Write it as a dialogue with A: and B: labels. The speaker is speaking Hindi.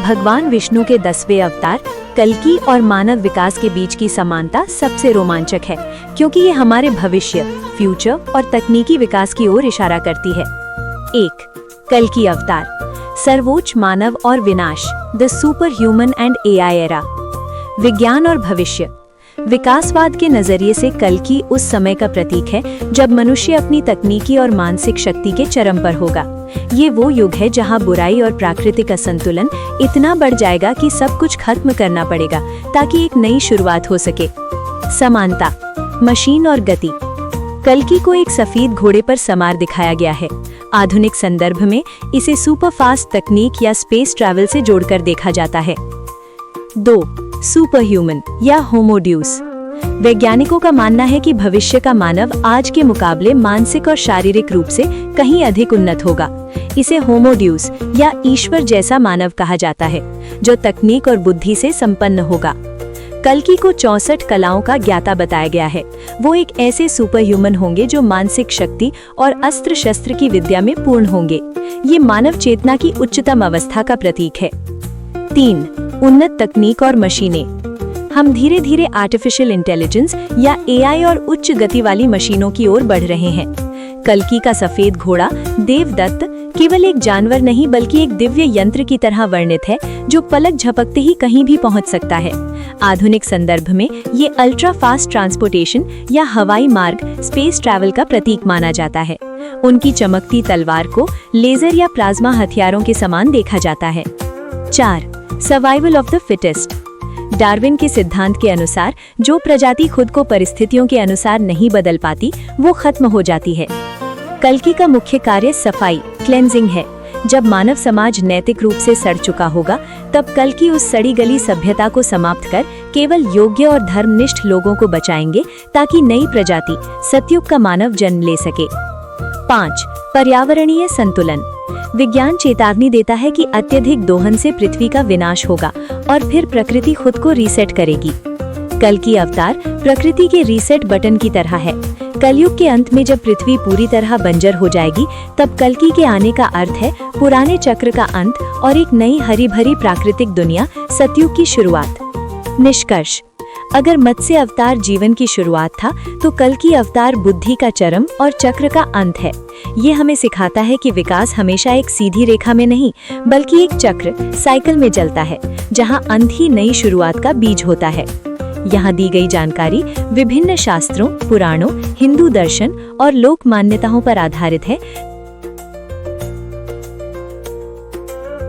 A: भगवान विष्णु के 10वें अवतार कल्कि और मानव विकास के बीच की समानता सबसे रोमांचक है, क्योंकि ये हमारे भविष्य, फ्यूचर और तकनीकी विकास की ओर इशारा करती है। 1. कल्कि अवतार, सर्वोच्च मानव और विनाश, the super human and AI era. विज्ञान और भविष्य। विकासवाद के नजरिए से कल्कि उस समय का प्रतीक है जब मनुष्य अपनी तकनीकी और मानसिक शक्ति के चरम पर होगा। ये वो युग है जहां बुराई और प्राकृतिक असंतुलन इतना बढ़ जाएगा कि सब कुछ खत्म करना पड़ेगा ताकि एक नई शुरुआत हो सके। समानता, मशीन और गति। कल्कि को एक सफेद घोड़े पर सवार दिखाया गया है। आधुनिक संदर्भ में इसे सुपरफास्ट तकनीक या स्पेस ट्रैवल से जोड़कर देखा जाता है। 2. सुपर ह्यूमन या होमोड्यूस। वैज्ञानिकों का मानना है कि भविष्य का मानव आज के मुकाबले मानसिक और शारीरिक रूप से कहीं अधिक उन्नत होगा। इसे होमोड्यूस या ईश्वर जैसा मानव कहा जाता है, जो तकनीक और बुद्धि से संपन्न होगा। कल्कि को 64 कलाओं का ज्ञाता बताया गया है। वो एक ऐसे सुपर ह्यूमन होंगे जो मानसिक शक्ति और अस्त्र शस्त्र की विद्या में पूर्ण होंगे। ये मानव चेतना की उच्चतम अवस्था का प्रतीक है। 3. उन्नत तकनीक और मशीनें। हम धीरे धीरे आर्टिफिशियल इंटेलिजेंस या एआई और उच्च गति वाली मशीनों की ओर बढ़ रहे हैं। कल्कि का सफेद घोड़ा देवदत्त केवल एक जानवर नहीं बल्कि एक दिव्य यंत्र की तरह वर्णित है, जो पलक झपकते ही कहीं भी पहुंच सकता है। आधुनिक संदर्भ में ये अल्ट्रा फास्ट ट्रांसपोर्टेशन या हवाई मार्ग, स्पेस ट्रैवल का प्रतीक माना जाता है। उनकी चमकती तलवार को लेजर या प्लाज्मा हथियारों के समान देखा जाता है। 4. Survival of the fittest. Darwin के सिद्धांत के अनुसार जो प्रजाति खुद को परिस्थितियों के अनुसार नहीं बदल पाती, वो खत्म हो जाती है। कल्कि का मुख्य कार्य सफाई, क्लेंजिंग है। जब मानव समाज नैतिक रूप से सड़ चुका होगा, तब कल्कि उस सड़ी गली सभ्यता को समाप्त कर केवल योग्य और धर्मनिष्ठ लोगों को बचाएंगे, ताकि नई प्रजाति सतयुग का मानव जन्म ले सके। 5. पर्यावरणीय संतुलन। विज्ञान चेतावनी देता है कि अत्यधिक दोहन से पृथ्वी का विनाश होगा और फिर प्रकृति खुद को रीसेट करेगी। कल्कि अवतार प्रकृति के रीसेट बटन की तरह है। कलयुग के अंत में जब पृथ्वी पूरी तरह बंजर हो जाएगी, तब कल्कि के आने का अर्थ है पुराने चक्र का अंत और एक नई हरी भरी प्राकृतिक दुनिया, सतयुग की शुरुआत। निष्कर्ष, अगर मत्स्य अवतार जीवन की शुरुआत था, तो कल्कि अवतार बुद्धि का चरम और चक्र का अंत है। ये हमें सिखाता है कि विकास हमेशा एक सीधी रेखा में नहीं, बल्कि एक चक्र, साइकिल में चलता है, जहां अंत ही नई शुरुआत का बीज होता है। यहाँ दी गई जानकारी विभिन्न शास्त्रों, पुराणों, हिंदू दर्शन और लोक मान्यताओं पर आधारित है।